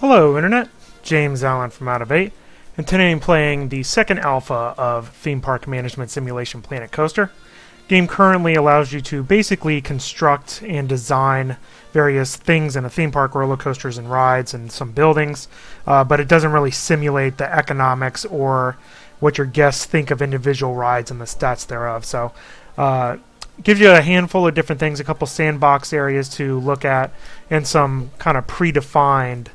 Hello Internet, James Allen from Out of 8, and today I'm playing the second alpha of Theme Park Management Simulation Planet Coaster. The game currently allows you to basically construct and design various things in a theme park, roller coasters and rides and some buildings, but it doesn't really simulate the economics or what your guests think of individual rides and the stats thereof. So gives you a handful of different things, a couple sandbox areas to look at, and some kind of predefined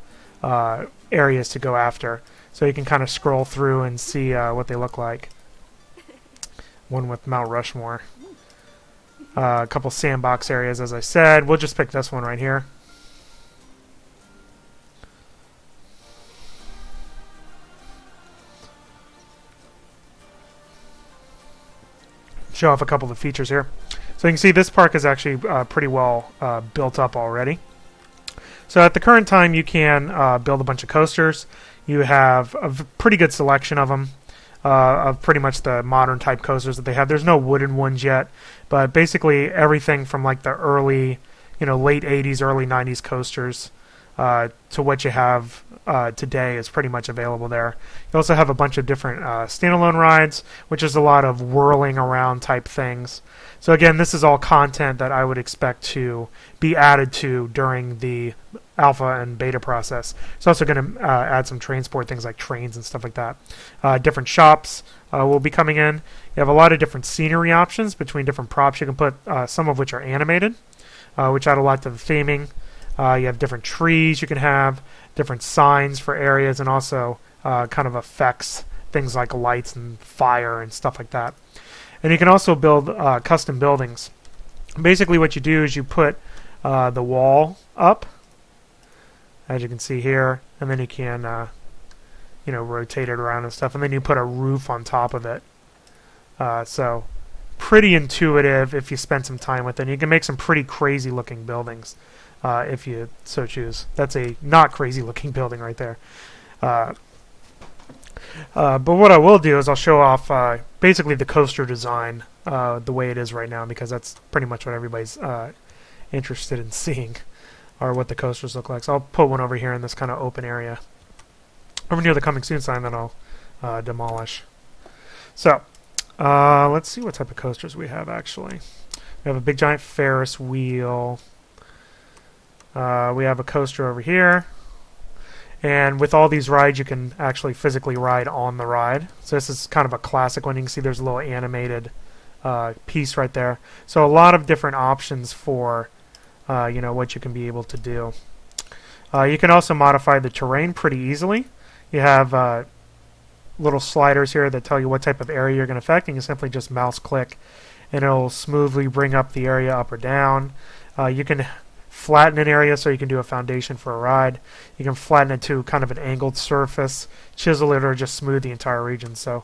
areas to go after. So you can kind of scroll through and see what they look like. One with Mount Rushmore. A couple sandbox areas, as I said. We'll just pick this one right here. Show off a couple of features here. So you can see this park is actually pretty well built up already. So at the current time, you can build a bunch of coasters. You have a pretty good selection of them, of pretty much the modern type coasters that they have. There's no wooden ones yet, but basically everything from like the early, late 80s, early 90s coasters to what you have today is pretty much available there. You also have a bunch of different standalone rides, which is a lot of whirling around type things. So again, this is all content that I would expect to be added to during the alpha and beta process. It's also going to add some transport things like trains and stuff like that. Different shops will be coming in. You have a lot of different scenery options between different props. You can put some of which are animated, which add a lot to the theming. You have different trees you can have, different signs for areas, and also kind of effects, things like lights and fire and stuff like that. And you can also build custom buildings. Basically what you do is you put the wall up, as you can see here, and then you can rotate it around and stuff, and then you put a roof on top of it. So pretty intuitive if you spend some time with it. You can make some pretty crazy looking buildings if you so choose. That's a not crazy looking building right there. But what I will do is I'll show off basically the coaster design the way it is right now, because that's pretty much what everybody's interested in seeing, or what the coasters look like. So I'll put one over here in this kind of open area over near the coming soon sign that I'll demolish. So let's see what type of coasters we have actually. We have a big giant Ferris wheel. We have a coaster over here. And with all these rides, you can actually physically ride on the ride. So this is kind of a classic one. You can see there's a little animated piece right there. So a lot of different options for what you can be able to do. You can also modify the terrain pretty easily. You have little sliders here that tell you what type of area you're going to affect, and you simply just mouse click and it'll smoothly bring up the area up or down. You can flatten an area so you can do a foundation for a ride. You can flatten it to kind of an angled surface, chisel it, or just smooth the entire region. So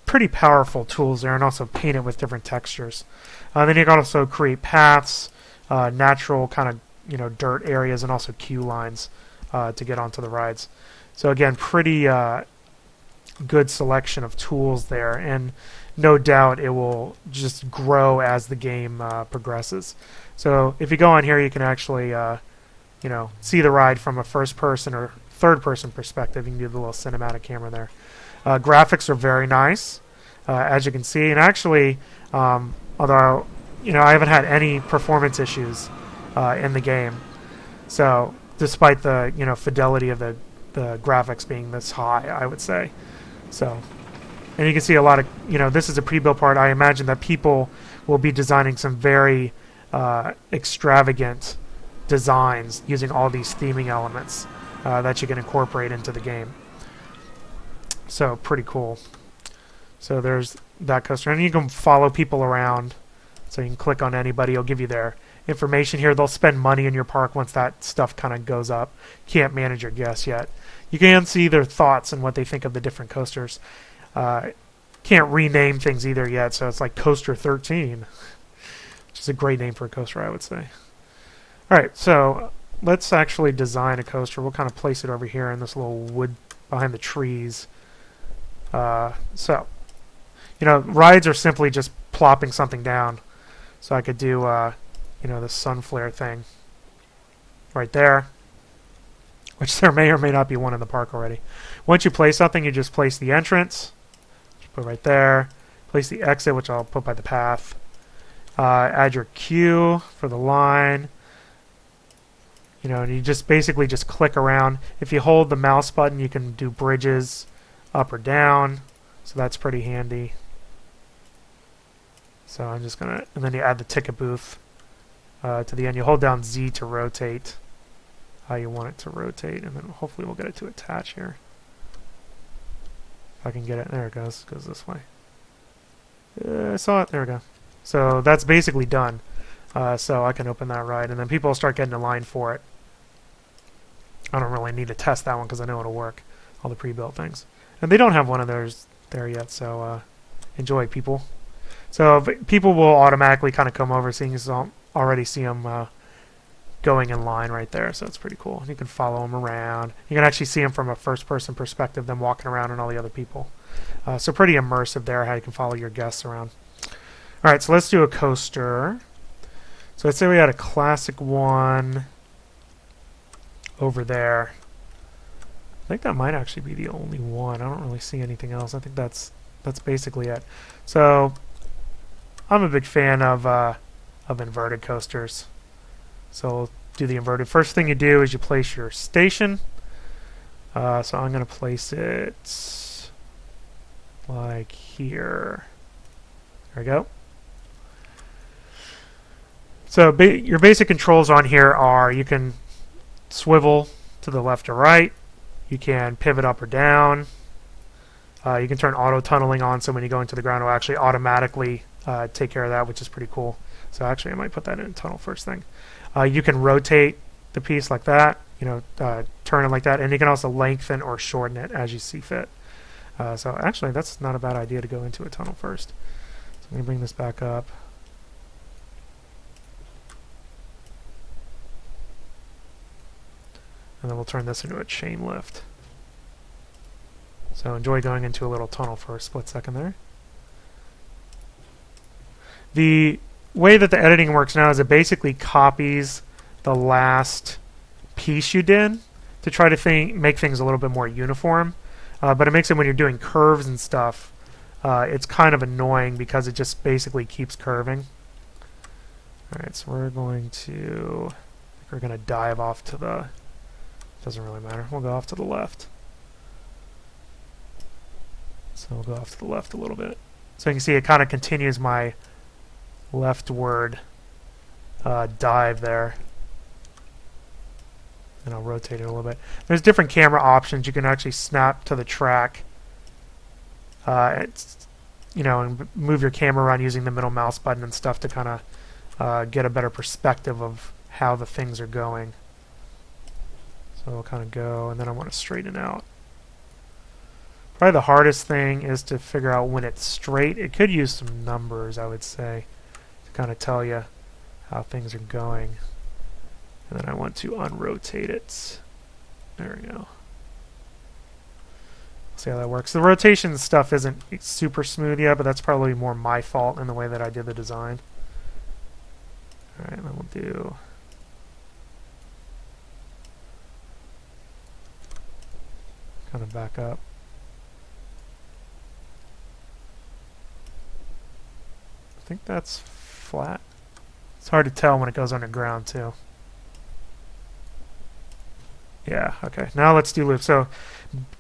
pretty powerful tools there, and also paint it with different textures. Then you can also create paths, natural kind of dirt areas, and also queue lines to get onto the rides. So again, pretty good selection of tools there, and no doubt it will just grow as the game progresses. So if you go on here, you can actually see the ride from a first person or third person perspective. You can do the little cinematic camera there. Graphics are very nice, as you can see, and actually although I haven't had any performance issues in the game, so despite the fidelity of the graphics being this high, I would say. So, and you can see a lot of this is a pre-built part. I imagine that people will be designing some very extravagant designs using all these theming elements that you can incorporate into the game. So pretty cool. So there's that coaster, and you can follow people around. So you can click on anybody. It'll give you their information here. They'll spend money in your park once that stuff kind of goes up. Can't manage your guests yet. You can see their thoughts and what they think of the different coasters. Can't rename things either yet, so it's like Coaster 13. Which is a great name for a coaster, I would say. Alright, so let's actually design a coaster. We'll kind of place it over here in this little wood behind the trees. Rides are simply just plopping something down. So I could do, the sun flare thing right there. which there may or may not be one in the park already. Once you place something, you just place the entrance, just put right there, place the exit, which I'll put by the path, add your queue for the line, you know, and you just basically just click around. If you hold the mouse button, you can do bridges up or down, so that's pretty handy. So I'm just gonna, and then you add the ticket booth to the end. You hold down Z to rotate how you want it to rotate, and then hopefully we'll get it to attach here. If I can get it, there it goes. Goes this way. I saw it. There we go. So that's basically done. So I can open that ride, and then people will start getting a line for it. I don't really need to test that one because I know it'll work. All the pre-built things, and they don't have one of theirs there yet. So enjoy, people. So people will automatically kind of come over, seeing as already see them going in line right there. So it's pretty cool. You can follow them around. You can actually see them from a first-person perspective, them walking around and all the other people. So pretty immersive there, how you can follow your guests around. All right, so let's do a coaster. So let's say we had a classic one over there. I think that might actually be the only one. I don't really see anything else. I think that's basically it. So I'm a big fan of inverted coasters. So we'll do the inverted. First thing you do is you place your station. So I'm going to place it like here. There we go. So your basic controls on here are you can swivel to the left or right. You can pivot up or down. You can turn auto tunneling on, so when you go into the ground, it will actually automatically take care of that, which is pretty cool. So actually, I might put that in tunnel first thing. You can rotate the piece like that, you know, turn it like that, and you can also lengthen or shorten it as you see fit. So actually, that's not a bad idea to go into a tunnel first. So I'm going to bring this back up. And then we'll turn this into a chain lift. So enjoy going into a little tunnel for a split second there. The way that the editing works now is it basically copies the last piece you did to try to make things a little bit more uniform. But it makes it when you're doing curves and stuff, it's kind of annoying because it just basically keeps curving. Alright, so we're going to dive off to the, doesn't really matter, we'll go off to the left. So we'll go off to the left a little bit. So you can see it kind of continues my leftward dive there. And I'll rotate it a little bit. There's different camera options. You can actually snap to the track, you know, and move your camera around using the middle mouse button and stuff to kind of get a better perspective of how the things are going. So we'll kind of go, and then I want to straighten out. Probably the hardest thing is to figure out when it's straight. It could use some numbers, I would say, to kind of tell you how things are going. And then I want to unrotate it. There we go. See how that works. The rotation stuff isn't super smooth yet, but that's probably more my fault in the way that I did the design. Alright, then we'll do... kind of back up. I think that's flat. It's hard to tell when it goes underground too. Yeah, okay. Now let's do loops. So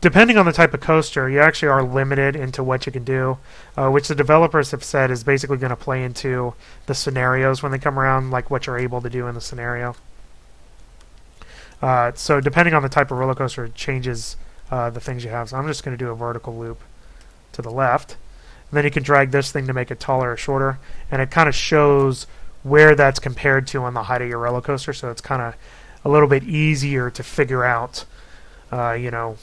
depending on the type of coaster, you actually are limited into what you can do, which the developers have said is basically going to play into the scenarios when they come around, like what you're able to do in the scenario. So depending on the type of roller coaster, it changes the things you have. So I'm just going to do a vertical loop to the left. And then you can drag this thing to make it taller or shorter, and it kind of shows where that's compared to on the height of your roller coaster, so it's kind of a little bit easier to figure out, you know,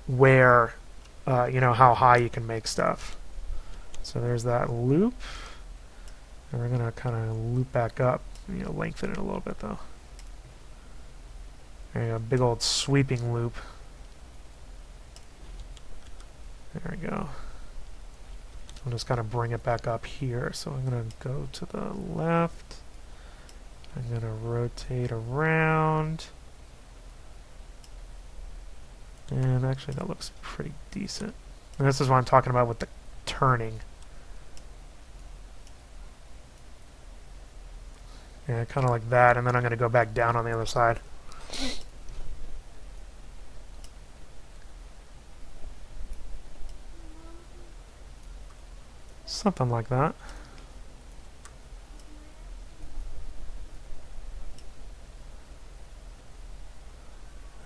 where, you know, how high you can make stuff. So there's that loop, and we're going to kind of loop back up, you know, lengthen it a little bit though. There you go, big old sweeping loop. There we go. I'm just going to bring it back up here. So I'm going to go to the left. I'm going to rotate around. And actually that looks pretty decent. And this is what I'm talking about with the turning. Yeah, kind of like that, and then I'm going to go back down on the other side. Something like that.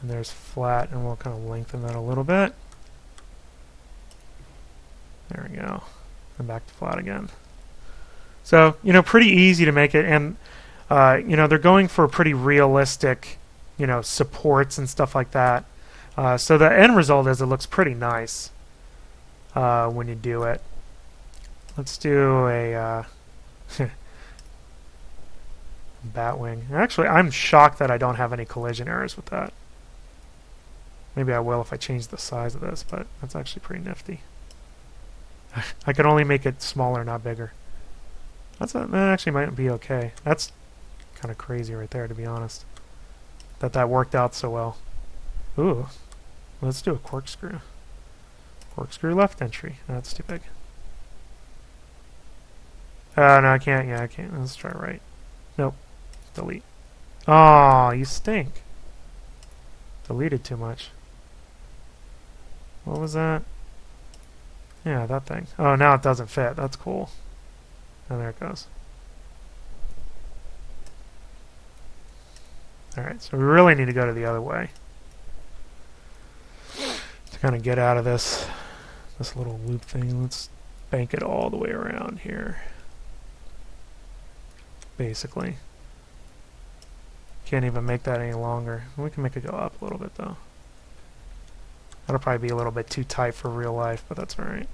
And there's flat, and we'll kind of lengthen that a little bit. There we go. And back to flat again. So, you know, pretty easy to make it, and, you know, they're going for pretty realistic, you know, supports and stuff like that. So the end result is it looks pretty nice when you do it. Let's do a Batwing. Actually, I'm shocked that I don't have any collision errors with that. Maybe I will if I change the size of this, but that's actually pretty nifty. I could only make it smaller, not bigger. That actually might be okay. That's kind of crazy right there, to be honest. That worked out so well. Ooh, let's do a corkscrew. Corkscrew left entry. That's too big. No, I can't. Yeah, I can't. Let's try right. Nope. Delete. Oh, you stink. Deleted too much. What was that? Yeah, that thing. Oh, now it doesn't fit. That's cool. And there it goes. Alright, so we really need to go to the other way to kind of get out of this little loop thing. Let's bank it all the way around here. Basically. Can't even make that any longer. We can make it go up a little bit though. That'll probably be a little bit too tight for real life, but that's alright.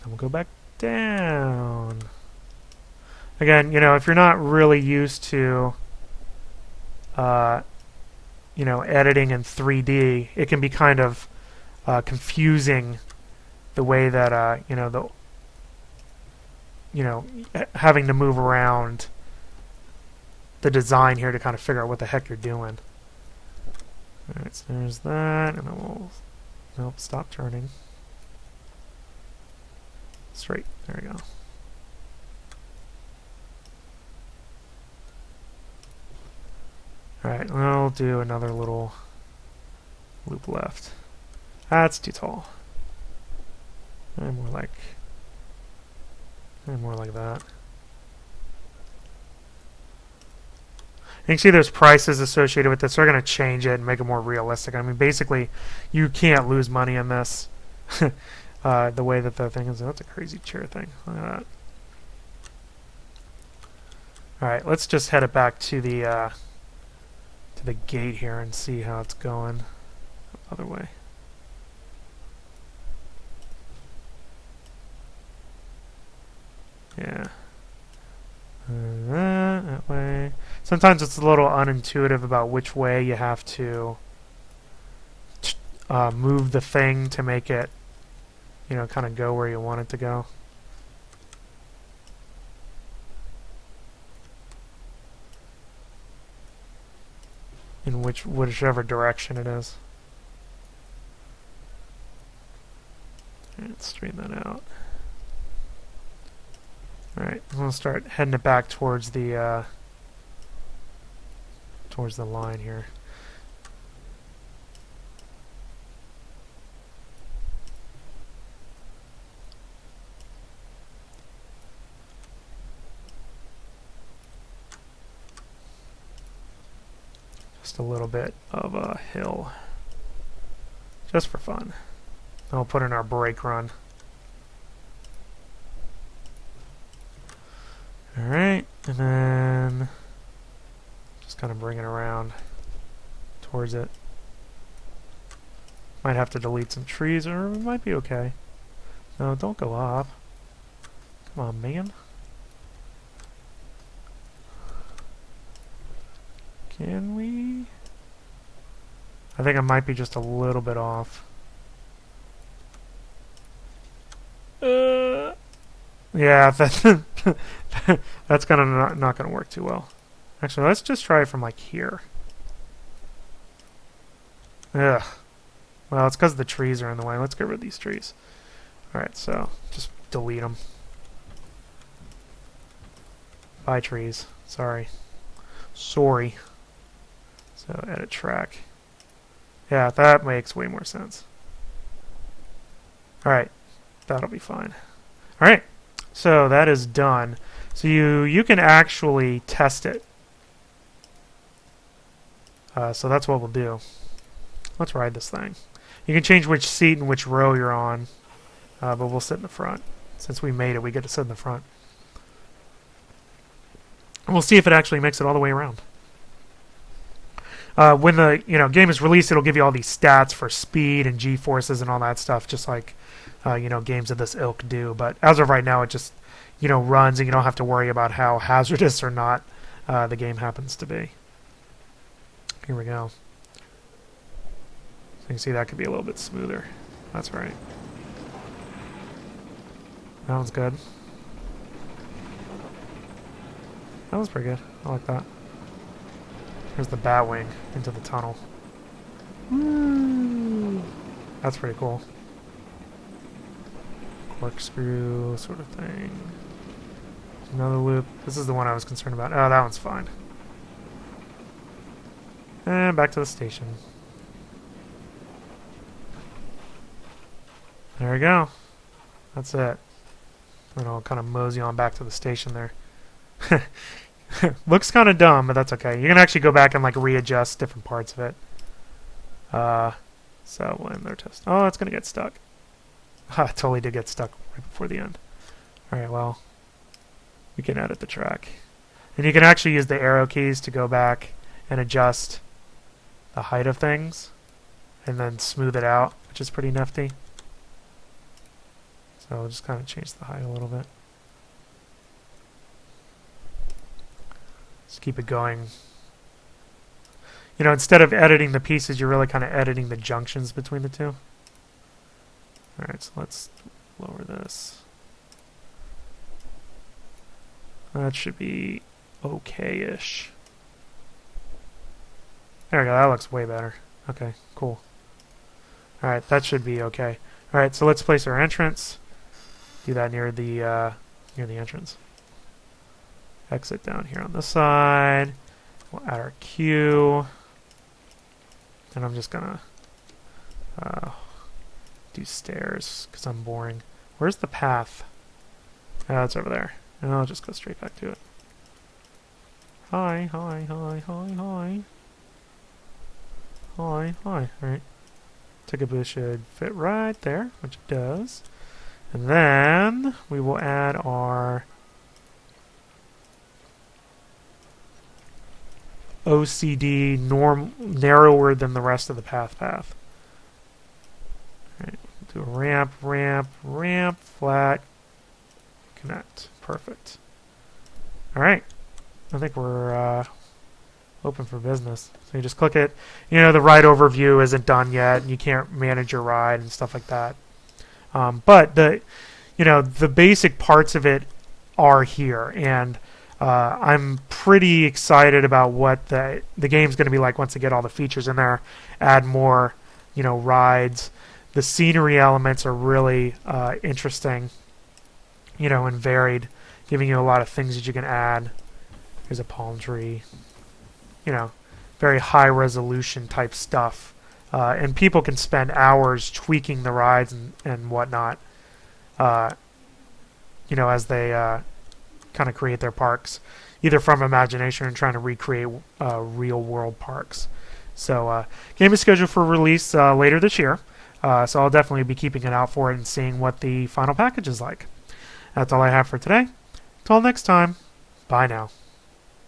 And we'll go back down. Again, you know, if you're not really used to, you know, editing in 3D, it can be kind of confusing the way that, having to move around the design here to kind of figure out what the heck you're doing. Alright, so there's that, and then we'll, nope, stop turning. Straight, there we go. Alright, I'll do another little loop left. That's too tall. And more like that. You can see there's prices associated with this. So they're going to change it and make it more realistic. I mean, basically, you can't lose money in this. The way that the thing is. That's a crazy chair thing. Look at that. Alright, let's just head it back to the gate here and see how it's going. Other way. Yeah. That way. Sometimes it's a little unintuitive about which way you have to move the thing to make it, you know, kind of go where you want it to go. In whichever direction it is. Let's straighten that out. Alright, I'm going to start heading it back towards the line here. Just a little bit of a hill. Just for fun. Then we'll put in our brake run. Alright, and then just kind of bring it around towards it. Might have to delete some trees, or it might be okay. No, don't go up. Come on, man. Can we? I think I might be just a little bit off. Yeah, that's gonna not gonna work too well. Actually, let's just try it from like here. Ugh. Well, it's because the trees are in the way. Let's get rid of these trees. Alright, so just delete them. Bye, trees. Sorry. Sorry. So, edit track. Yeah, that makes way more sense. Alright, that'll be fine. Alright, so that is done. So you can actually test it. So that's what we'll do. Let's ride this thing. You can change which seat and which row you're on, but we'll sit in the front. Since we made it, we get to sit in the front. And we'll see if it actually makes it all the way around. When the game is released, it'll give you all these stats for speed and G-forces and all that stuff, just like games of this ilk do. But as of right now, it just runs, and you don't have to worry about how hazardous or not the game happens to be. Here we go. So you can see that could be a little bit smoother. That's right. That one's good. That was pretty good. I like that. Here's the Batwing into the tunnel. Woo! That's pretty cool. Corkscrew sort of thing. Another loop. This is the one I was concerned about. Oh, that one's fine. And back to the station. There we go. That's it. And I'll kind of mosey on back to the station there. Looks kind of dumb, but that's okay. You can actually go back and like readjust different parts of it. So we'll end their test. Oh, it's gonna get stuck. It totally did get stuck right before the end. Alright, well, we can edit the track. And you can actually use the arrow keys to go back and adjust the height of things and then smooth it out, which is pretty nifty. So we'll just kind of change the height a little bit. Just keep it going. Instead of editing the pieces, you're really kind of editing the junctions between the two. Alright, so let's lower this. That should be okay-ish. There we go, that looks way better. Okay, cool. Alright, that should be okay. Alright, so let's place our entrance. Do that near the entrance. Exit down here on this side. We'll add our queue. And I'm just gonna do stairs because I'm boring. Where's the path? Oh, it's over there. And I'll just go straight back to it. Hi, hi, hi, hi, hi. Hi, hi. Alright. Ticket booth should fit right there, which it does. And then we will add our OCD narrower than the rest of the path. Alright, do a ramp, ramp, ramp, flat, connect. Perfect. Alright, I think we're open for business. So you just click it. The ride overview isn't done yet, and you can't manage your ride and stuff like that. But the basic parts of it are here, and I'm pretty excited about what the game's going to be like once they get all the features in there, add more, rides. The scenery elements are really interesting, and varied, giving you a lot of things that you can add. Here's a palm tree, very high resolution type stuff. And people can spend hours tweaking the rides and whatnot, as they kind of create their parks, either from imagination and trying to recreate real-world parks. So, game is scheduled for release later this year, so I'll definitely be keeping an eye out for it and seeing what the final package is like. That's all I have for today. Until next time, bye now.